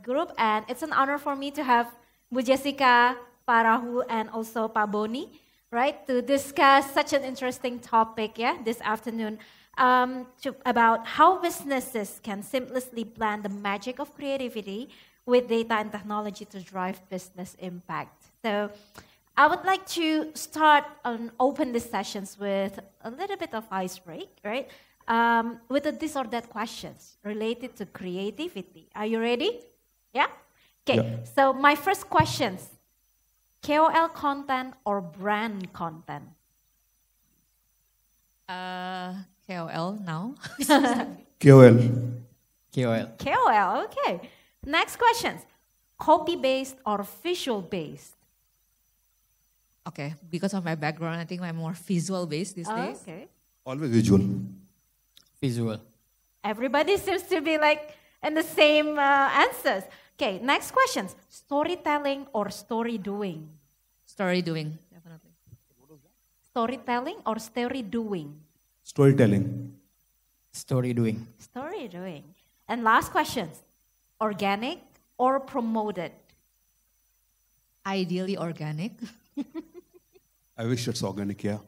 group, and it's an honor for me to have Bu Jessica, Pak Rahul, and also Pak Boni, right, to discuss such an interesting topic, this afternoon, about how businesses can seamlessly blend the magic of creativity with data and technology to drive business impact. So I would like to start and open these sessions with a little bit of ice break, right? With the this or that questions related to creativity. Are you ready? Yeah? Okay, yeah. So my first questions, KOL content or brand content? KOL now. KOL. KOL, okay. Next questions, copy-based or visual-based? Okay, because of my background, I think I'm more visual-based these days. Okay. Always visual. Visual. Everybody seems to be like in the same answers. Okay, next questions, storytelling or story doing? Story doing, definitely. Storytelling or story doing? Storytelling. Story doing. Story doing. And last questions, organic or promoted? Ideally organic. I wish it's organic, yeah.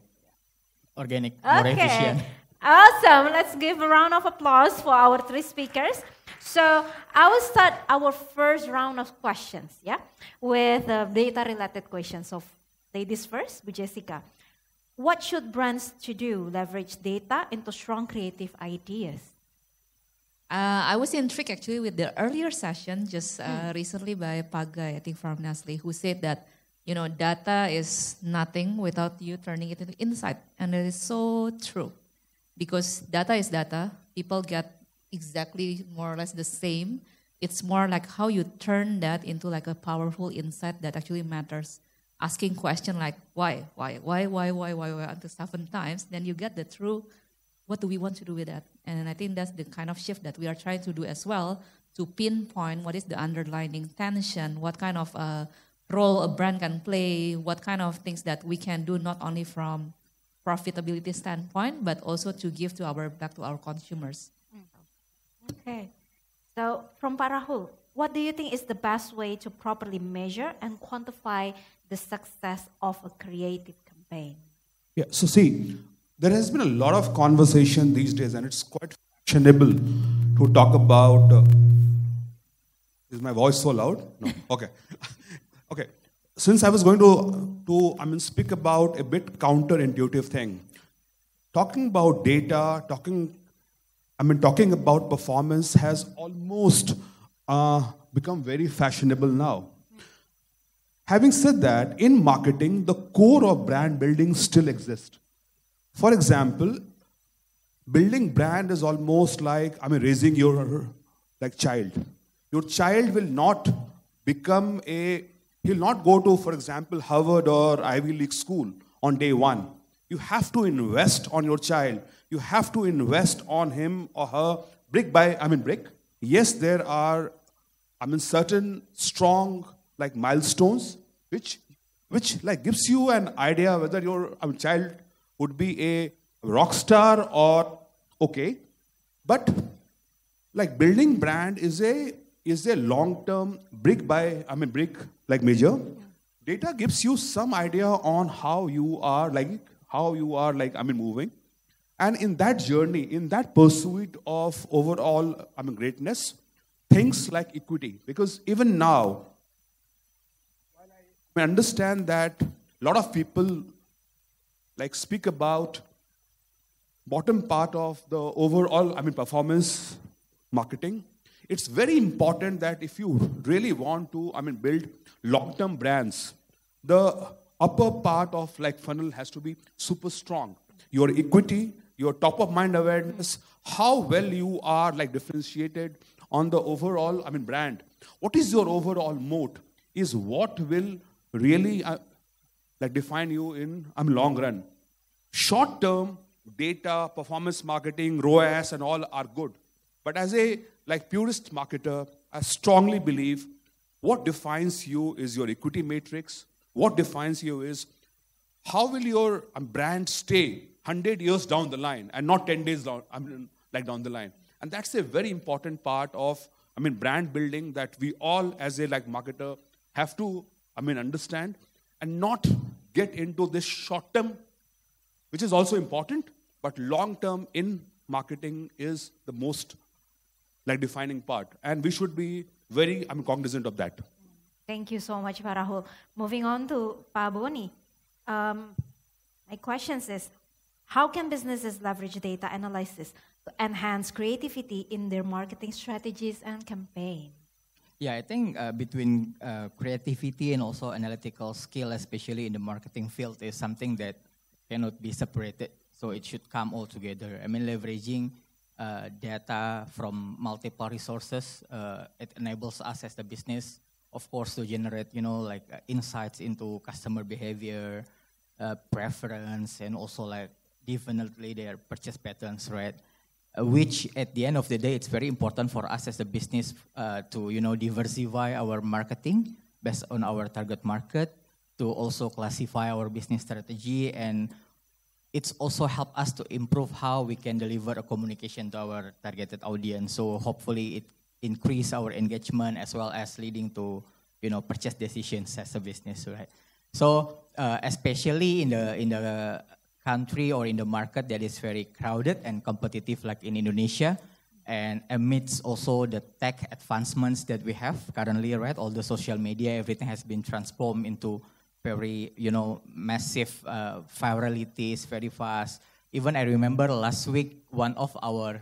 Organic, more efficient. Awesome. Let's give a round of applause for our three speakers. So I will start our first round of questions, with data-related questions. So ladies first, Bu Jessica. What should brands to do leverage data into strong creative ideas? I was intrigued actually with the earlier session just recently by Pagai, I think from Nestle, who said that, data is nothing without you turning it into insight. And it is so true. Because data is data, people get exactly more or less the same. It's more like how you turn that into like a powerful insight that actually matters. Asking question like why until 7 times, then you get the true, what do we want to do with that? And I think that's the kind of shift that we are trying to do as well, to pinpoint what is the underlying tension, what kind of role a brand can play, what kind of things that we can do not only from profitability standpoint, but also to give back to our consumers. Okay. So from Pak Rahul, what do you think is the best way to properly measure and quantify the success of a creative campaign? Yeah, so see, there has been a lot of conversation these days, and it's quite fashionable to talk about. Is my voice so loud? No. Okay. Okay. Since I was going to speak about a bit counterintuitive thing, talking about data, talking about performance has almost become very fashionable now. Having said that, in marketing, the core of brand building still exists. For example, building brand is almost like raising your child. Your child will not become he'll not go to, for example, Harvard or Ivy League school on day one. You have to invest on your child. You have to invest on him or her brick by brick. Yes, there are certain strong milestones which gives you an idea whether your child would be a rock star or okay. But building brand is a long-term brick by brick measure. Data gives you some idea on how you are moving, and in that journey, in that pursuit of overall greatness, things like equity. Because even now, I understand that a lot of people speak about bottom part of the overall performance marketing. It's very important that if you really want to build long-term brands, the upper part of funnel has to be super strong. Your equity, your top-of-mind awareness, how well you are differentiated on the overall brand. What is your overall moat is what will really define you in long run. Short-term data, performance marketing, ROAS and all are good. But as a purist marketer, I strongly believe what defines you is your equity matrix. What defines you is how will your brand stay 100 years down the line and not 10 days down the line. And that's a very important part of brand building that we all as a marketer have to, understand and not get into this short term, which is also important, but long term in marketing is the most defining part. And we should be very, cognizant of that. Thank you so much, Pak Rahul. Moving on to Pak Boni. My question is, how can businesses leverage data analysis to enhance creativity in their marketing strategies and campaign? Yeah, I think between creativity and also analytical skill, especially in the marketing field, is something that cannot be separated. So it should come all together. Leveraging data from multiple resources, it enables us as the business, of course, to generate, insights into customer behavior, preference, and also definitely their purchase patterns, right? Which at the end of the day, it's very important for us as a business to, diversify our marketing based on our target market, to also classify our business strategy, and it's also help us to improve how we can deliver a communication to our targeted audience. So hopefully it increase our engagement as well as leading to, purchase decisions as a business, right? So especially in the country or in the market that is very crowded and competitive like in Indonesia, and amidst also the tech advancements that we have currently, right? All the social media, everything has been transformed into very, massive viralities, very fast. Even I remember last week, one of our,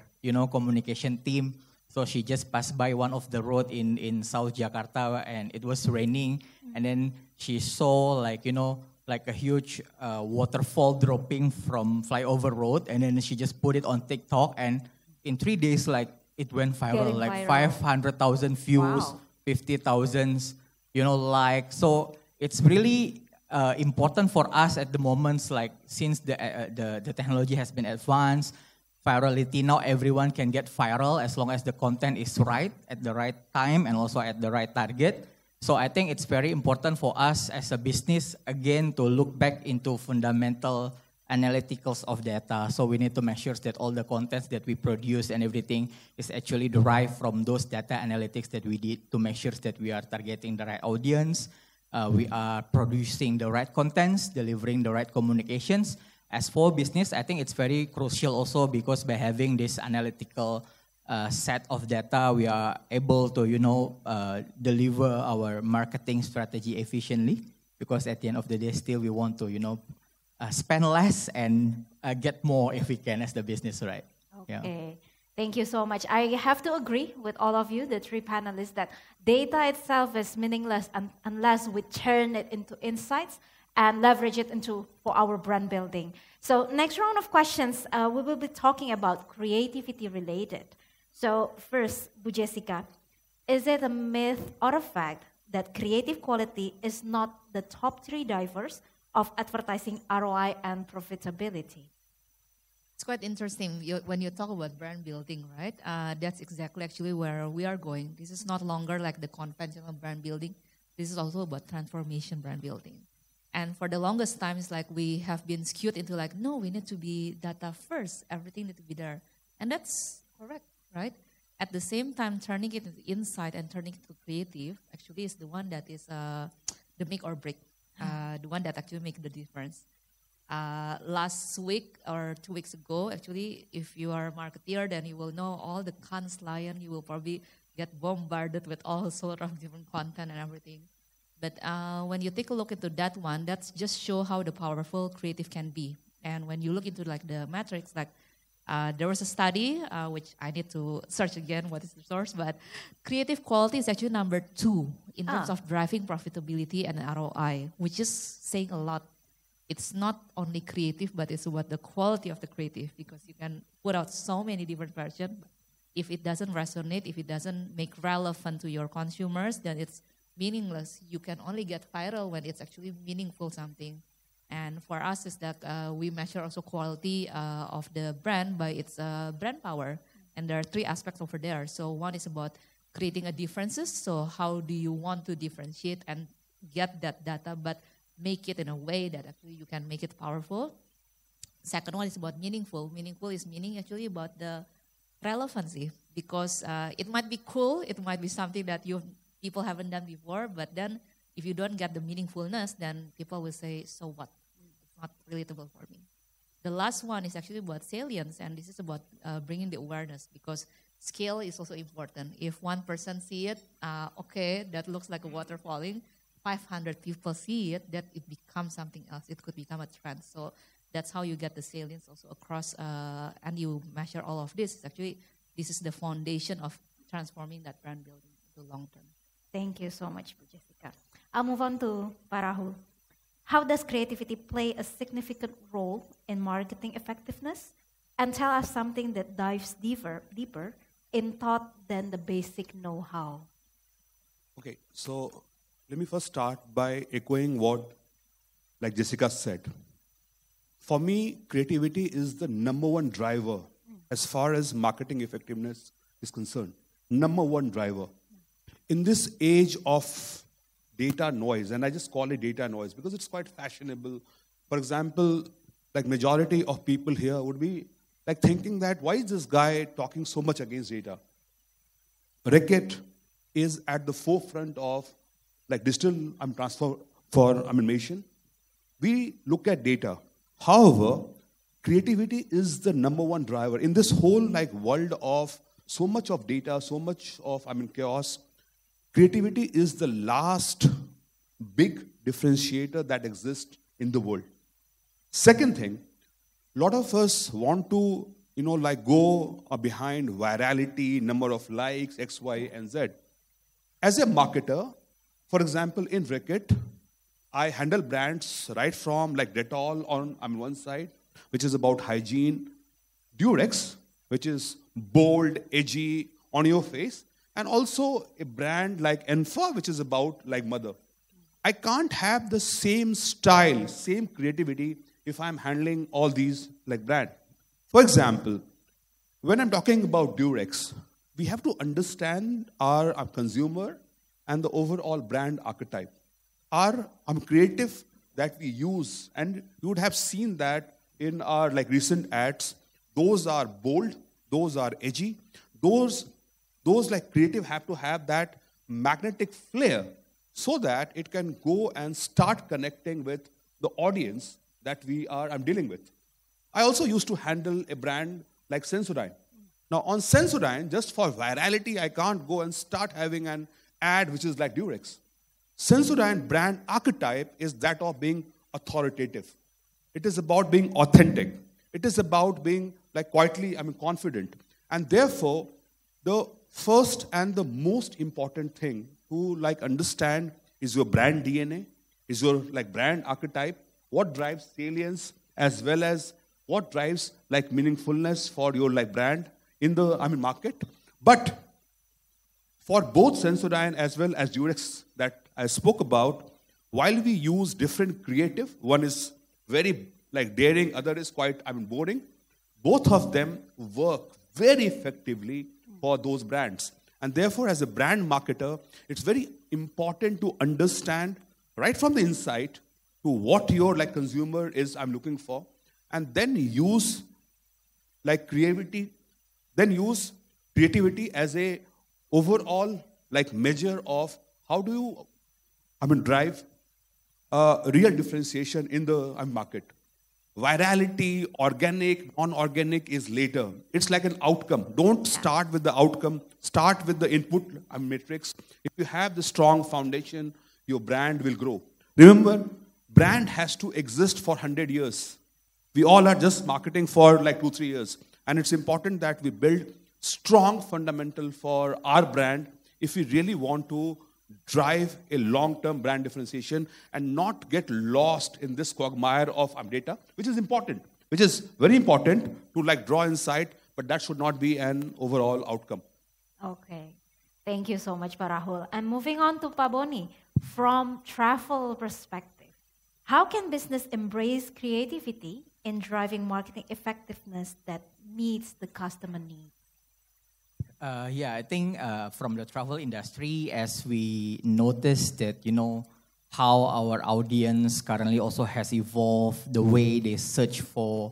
communication team, so she just passed by one of the road in South Jakarta and it was raining. And then she saw a huge waterfall dropping from flyover road. And then she just put it on TikTok, and in 3 days, it went viral, Getting viral. 500,000 views, Wow. 50,000, likes. So it's really important for us at the moment, since the technology has been advanced, virality, now everyone can get viral as long as the content is right at the right time and also at the right target. So I think it's very important for us as a business, again, to look back into fundamental analyticals of data. So we need to make sure that all the contents that we produce and everything is actually derived from those data analytics that we did to make sure that we are targeting the right audience, we are producing the right contents, delivering the right communications. As for business, I think it's very crucial also because by having this analytical set of data, we are able to, deliver our marketing strategy efficiently. Because at the end of the day, still we want to, spend less and get more if we can as the business, right? Okay. Yeah. Thank you so much. I have to agree with all of you, the three panelists, that data itself is meaningless unless we turn it into insights and leverage it for our brand building. So next round of questions, we will be talking about creativity related. So first, Bu Jessica, is it a myth or a fact that creative quality is not the top 3 drivers of advertising ROI and profitability? It's quite interesting when you talk about brand building, right? That's exactly actually where we are going. This is not longer like the conventional brand building. This is also about transformation brand building. And for the longest time, it's like we have been skewed into no, we need to be data first. Everything need to be there. And that's correct, right? At the same time, turning it into insight and turning it to creative actually is the one that is the make or break, the one that actually make the difference. Last week or 2 weeks ago, actually, if you are a marketeer, then you will know all the Cannes Lion, you will probably get bombarded with all sort of different content and everything. But when you take a look into that one, that's just show how the powerful creative can be. And when you look into the metrics, there was a study, which I need to search again what is the source, but creative quality is actually number 2 in terms of driving profitability and ROI, which is saying a lot. It's not only creative, but it's about the quality of the creative, because you can put out so many different versions. If it doesn't resonate, if it doesn't make relevant to your consumers, then it's meaningless. You can only get viral when it's actually meaningful something. And for us is that we measure also quality of the brand by its brand power. And there are 3 aspects over there. So one is about creating a differences. So how do you want to differentiate and get that data, but make it in a way that actually you can make it powerful. Second one is about meaningful. Meaningful is meaning actually about the relevancy, because it might be cool, it might be something that people haven't done before, but then if you don't get the meaningfulness, then people will say, so what? It's not relatable for me. The last one is actually about salience, and this is about bringing the awareness, because scale is also important. If one person see it, okay, that looks like a water falling, 500 people see it, that it becomes something else. It could become a trend. So that's how you get the salience also across, and you measure all of this. Actually, this is the foundation of transforming that brand building into long term. Thank you so much, Bu Jessica. I'll move on to Pak Rahul. How does creativity play a significant role in marketing effectiveness? And tell us something that dives deeper in thought than the basic know-how. Okay, so let me first start by echoing what, like Jessica said. For me, creativity is the number one driver as far as marketing effectiveness is concerned. Number one driver. In this age of data noise, and I just call it data noise because it's quite fashionable. For example, like majority of people here would be like thinking that why is this guy talking so much against data? Reckitt is at the forefront of like digital transformation. We look at data. However, creativity is the number one driver in this whole like world of so much of data, so much of chaos. Creativity is the last big differentiator that exists in the world. Second thing, a lot of us want to, go behind virality, number of likes, X, Y, and Z. As a marketer, for example, in Reckitt, I handle brands right from like Dettol on one side, which is about hygiene, Durex, which is bold, edgy, on your face, and also a brand like Enfa, which is about like mother. I can't have the same style, same creativity if I'm handling all these like brand. For example, when I'm talking about Durex, we have to understand our consumer and the overall brand archetype. Our creative that we use, and you would have seen that in our like recent ads, those are bold, those are edgy, those like creative have to have that magnetic flair so that it can go and start connecting with the audience that I'm dealing with. I also used to handle a brand like Sensodyne. Now on Sensodyne, just for virality, I can't go and start having an ad which is like Durex. Sensodyne brand archetype is that of being authoritative. It is about being authentic. It is about being like quietly, confident. And therefore, the first and the most important thing to like understand is your brand DNA, is your like brand archetype, what drives salience as well as what drives like meaningfulness for your like brand in the market. But for both Sensodyne as well as Durex that I spoke about, while we use different creative, one is very like daring, other is quite boring, both of them work very effectively for those brands. And therefore, as a brand marketer, it's very important to understand right from the insight to what your like consumer is looking for, and then use like creativity, as a overall like measure of how do you drive real differentiation in the market. Virality, organic, non-organic is later. It's like an outcome. Don't start with the outcome. Start with the input matrix. If you have the strong foundation, your brand will grow. Remember, brand has to exist for 100 years. We all are just marketing for like 2-3 years. And it's important that we build strong fundamental for our brand if we really want to drive a long-term brand differentiation and not get lost in this quagmire of data, which is important, which is very important to like draw insight, but that should not be an overall outcome. Okay. Thank you so much, Pak Rahul. And moving on to Pak Boni, from travel perspective, how can business embrace creativity in driving marketing effectiveness that meets the customer needs? I think from the travel industry, as we noticed that, how our audience currently also has evolved, the way they search for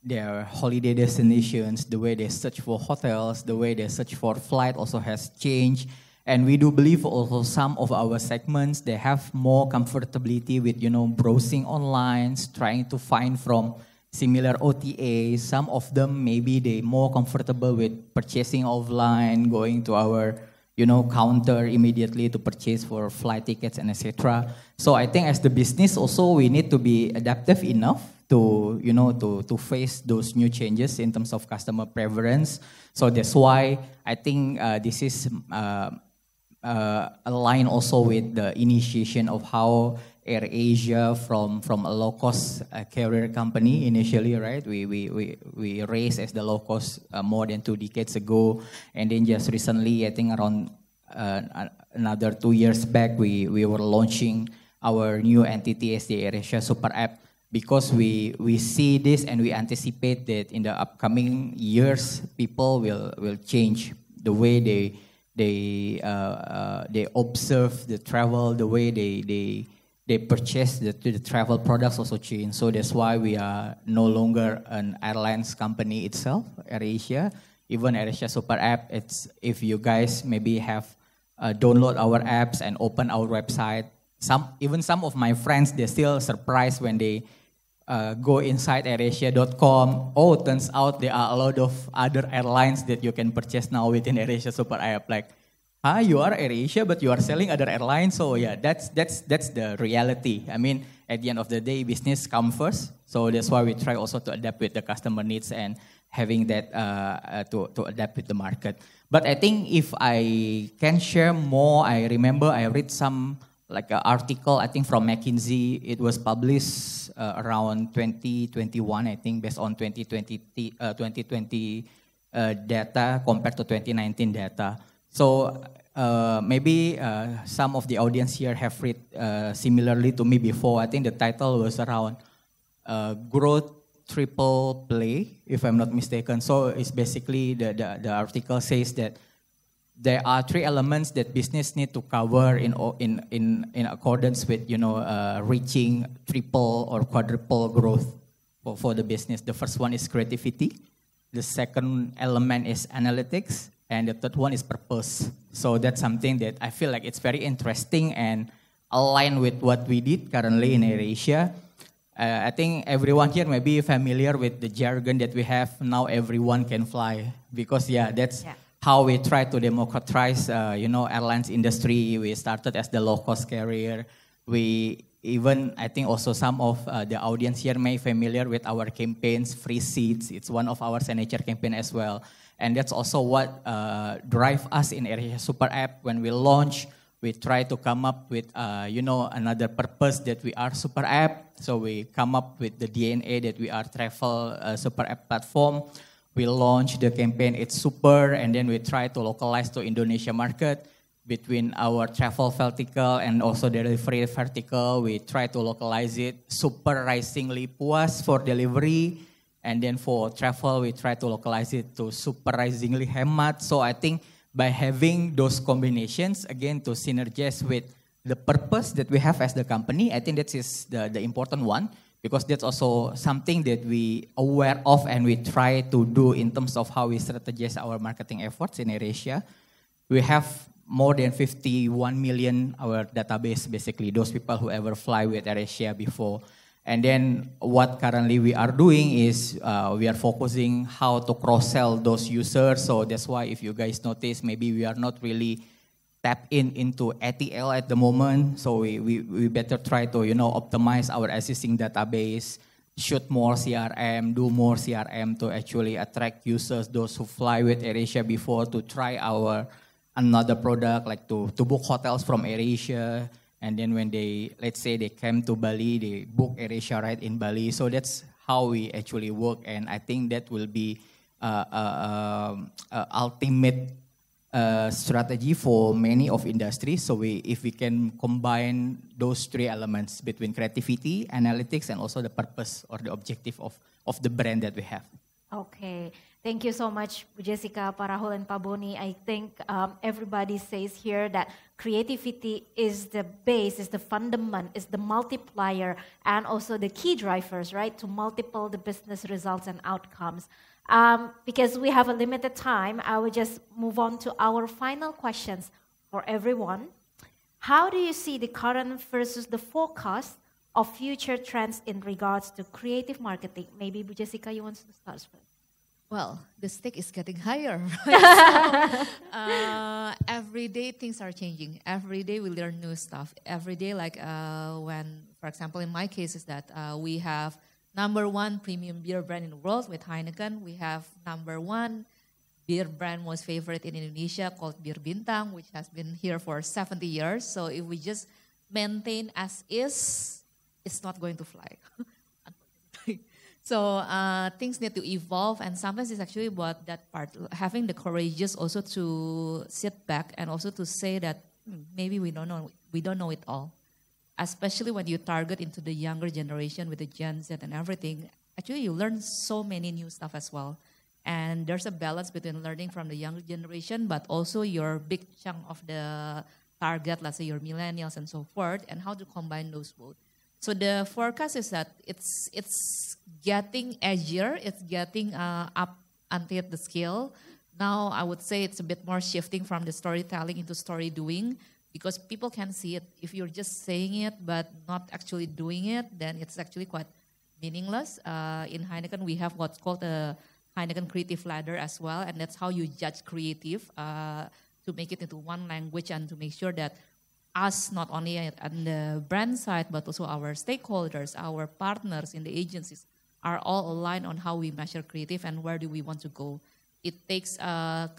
their holiday destinations, the way they search for hotels, the way they search for flight also has changed. And we do believe also some of our segments, they have more comfortability with, browsing online, trying to find from similar OTAs. Some of them, maybe they more comfortable with purchasing offline, going to our, counter immediately to purchase for flight tickets and etc. So I think as the business also, we need to be adaptive enough to, to face those new changes in terms of customer preference. So that's why I think this is aligned also with the initiation of how AirAsia from a low-cost carrier company initially, right? We raised as the low-cost more than 2 decades ago. And then just recently, I think around another 2 years back, we were launching our new entity as the AirAsia Super App, because we see this and we anticipate that in the upcoming years, people will change the way they observe the travel, the way they purchase the travel products also change. So that's why we are no longer an airlines company itself, AirAsia. Even AirAsia Super App, it's if you guys maybe have download our apps and open our website. Some of my friends, they're still surprised when they go inside AirAsia.com. Oh, turns out there are a lot of other airlines that you can purchase now within AirAsia Super App. Like, you are AirAsia, but you are selling other airlines. So yeah, that's the reality. I mean, at the end of the day, business comes first. So that's why we try also to adapt with the customer needs and having that to adapt with the market. But I think if I can share more, I remember I read some like an article, I think from McKinsey. It was published around 2021, I think, based on 2020 data compared to 2019 data. So maybe some of the audience here have read similarly to me before. I think the title was around Growth Triple Play, if I'm not mistaken. So it's basically the article says that there are 3 elements that business need to cover in accordance with reaching triple or quadruple growth for the business. The first one is creativity. The second element is analytics. And the third one is purpose. So that's something that I feel like it's very interesting and aligned with what we did currently in AirAsia. I think everyone here may be familiar with the jargon that we have. Now everyone can fly. Because that's how we try to democratize, airlines industry. We started as the low-cost carrier. We even, I think also some of the audience here may be familiar with our campaigns, Free Seats. It's one of our signature campaign as well. And that's also what drive us in AirAsia Super App. When we launch, we try to come up with, another purpose that we are Super App. So we come up with the DNA that we are travel Super App platform. We launch the campaign, it's super, and then we try to localize to Indonesia market. Between our travel vertical and also delivery vertical, we try to localize it. Surprisingly puas for delivery. And then for travel, we try to localize it to surprisingly hemat. So I think by having those combinations, again, to synergize with the purpose that we have as the company, I think that is the important one, because that's also something that we aware of and we try to do in terms of how we strategize our marketing efforts in AirAsia. We have more than 51 million, our database, basically, those people who ever fly with AirAsia before. And then what currently we are doing is we are focusing how to cross-sell those users. So that's why if you guys notice, maybe we are not really tap into ATL at the moment. So we better try to, optimize our existing database, shoot more CRM, do more CRM to actually attract users, those who fly with AirAsia before, to try our another product, like to book hotels from AirAsia. And then when they, let's say they came to Bali, they book AirAsia right in Bali. So that's how we actually work. And I think that will be ultimate strategy for many of industries. So if we can combine those 3 elements between creativity, analytics, and also the purpose or the objective of the brand that we have. Okay. Thank you so much, Bu Jessica, Pak Rahul, and Pak Boni. I think everybody says here that creativity is the base, is the fundament, is the multiplier, and also the key drivers, right, to multiple the business results and outcomes. Because we have a limited time, I will just move on to our final questions for everyone. How do you see the current versus the forecast of future trends in regards to creative marketing? Maybe Bu Jessica, you want to start first. Well, the stake is getting higher, right? So, every day things are changing. Every day we learn new stuff. Every day, like when, for example, in my case is that we have #1 premium beer brand in the world with HEINEKEN. We have #1 beer brand most favorite in Indonesia called Bir Bintang, which has been here for 70 years. So if we just maintain as is, it's not going to fly. So things need to evolve, and sometimes it's actually about that part, having the courageous also to sit back and also to say that maybe we don't know it all. Especially when you target into the younger generation with the Gen Z and everything, actually you learn so many new stuff as well. And there's a balance between learning from the younger generation, but also your big chunk of the target, let's say your millennials and so forth, and how to combine those both. So the forecast is that it's getting edgier, it's getting up until the scale. Now I would say it's a bit more shifting from the storytelling into story doing, because people can see it. If you're just saying it but not actually doing it, then it's actually quite meaningless. In HEINEKEN, we have what's called a HEINEKEN Creative Ladder as well, and that's how you judge creative to make it into one language and to make sure that us, not only on the brand side, but also our stakeholders, our partners in the agencies, are all aligned on how we measure creative and where do we want to go. It takes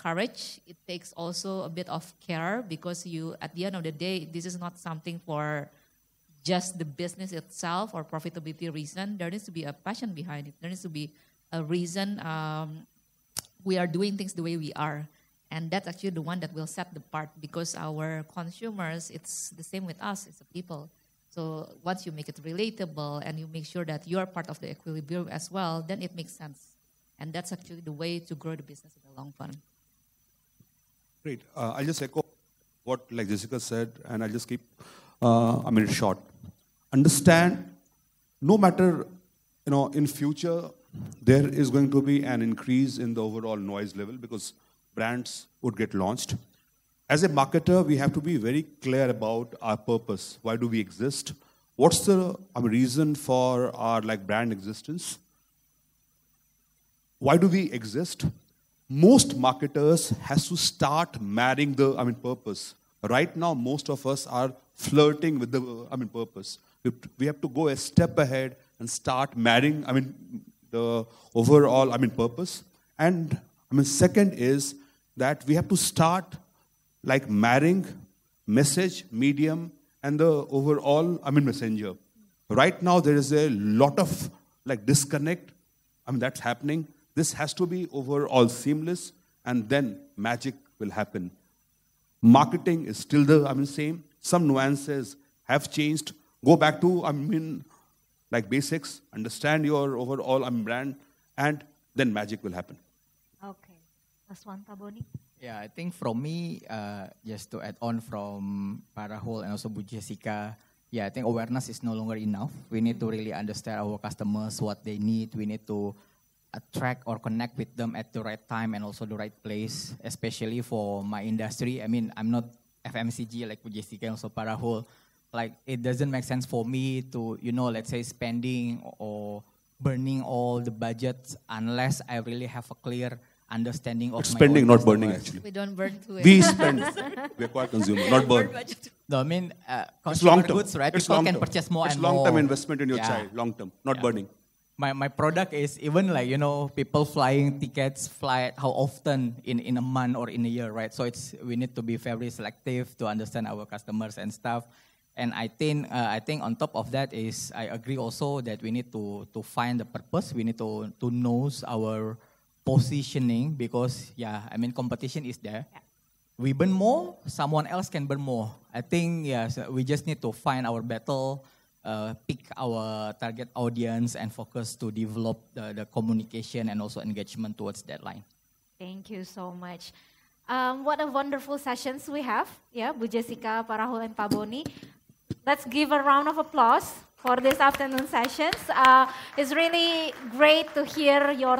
courage. It takes also a bit of care, because at the end of the day, this is not something for just the business itself or profitability reason. There needs to be a passion behind it. There needs to be a reason we are doing things the way we are. And that's actually the one that will set the part, because our consumers, it's the same with us, it's the people. So once you make it relatable and you make sure that you're part of the equilibrium as well, then it makes sense. And that's actually the way to grow the business in the long run. Great. I'll just echo what like Jessica said, and I'll just keep it short. Understand, no matter, in future, there is going to be an increase in the overall noise level because brands would get launched. As a marketer, we have to be very clear about our purpose. Why do we exist? What's the reason for our brand existence? Why do we exist? Most marketers has to start marrying the purpose. Right now, most of us are flirting with the purpose. We have to go a step ahead and start marrying the overall purpose. And second is that we have to start marrying message, medium, and the overall messenger. Right now there is a lot of disconnect that's happening. This has to be overall seamless, and then magic will happen. Marketing is still the same. Some nuances have changed. Go back to basics, understand your overall brand, and then magic will happen. Okay. Last one, Pak Boni. Yeah, I think from me, just to add on from Pak Rahul and also Bu Jessica, I think awareness is no longer enough. We need to really understand our customers, what they need. We need to attract or connect with them at the right time and also the right place, especially for my industry. I'm not FMCG like Bu Jessica and also Pak Rahul. It doesn't make sense for me to, let's say spending or burning all the budgets unless I really have a clear understanding of spending, not burning actually. We don't burn too. We spend. We acquire consumer, not burn. No, It's consumer long term. goods, right? It's People long can term. purchase more it's and more. It's long-term investment in your child, long-term, not burning. My product is even people flying tickets, fly how often in a month or in a year, right? So we need to be very selective to understand our customers and stuff. And I think on top of that is I agree also that we need to find the purpose. We need to know our positioning, because competition is there. Yeah. We burn more, someone else can burn more. I think so we just need to find our battle pick our target audience and focus to develop the communication and also engagement towards that line. Thank you so much. What a wonderful sessions we have, yeah, Bu Jessica, Pak Rahul, and Pak Boni. Let's give a round of applause for this afternoon sessions. It's really great to hear your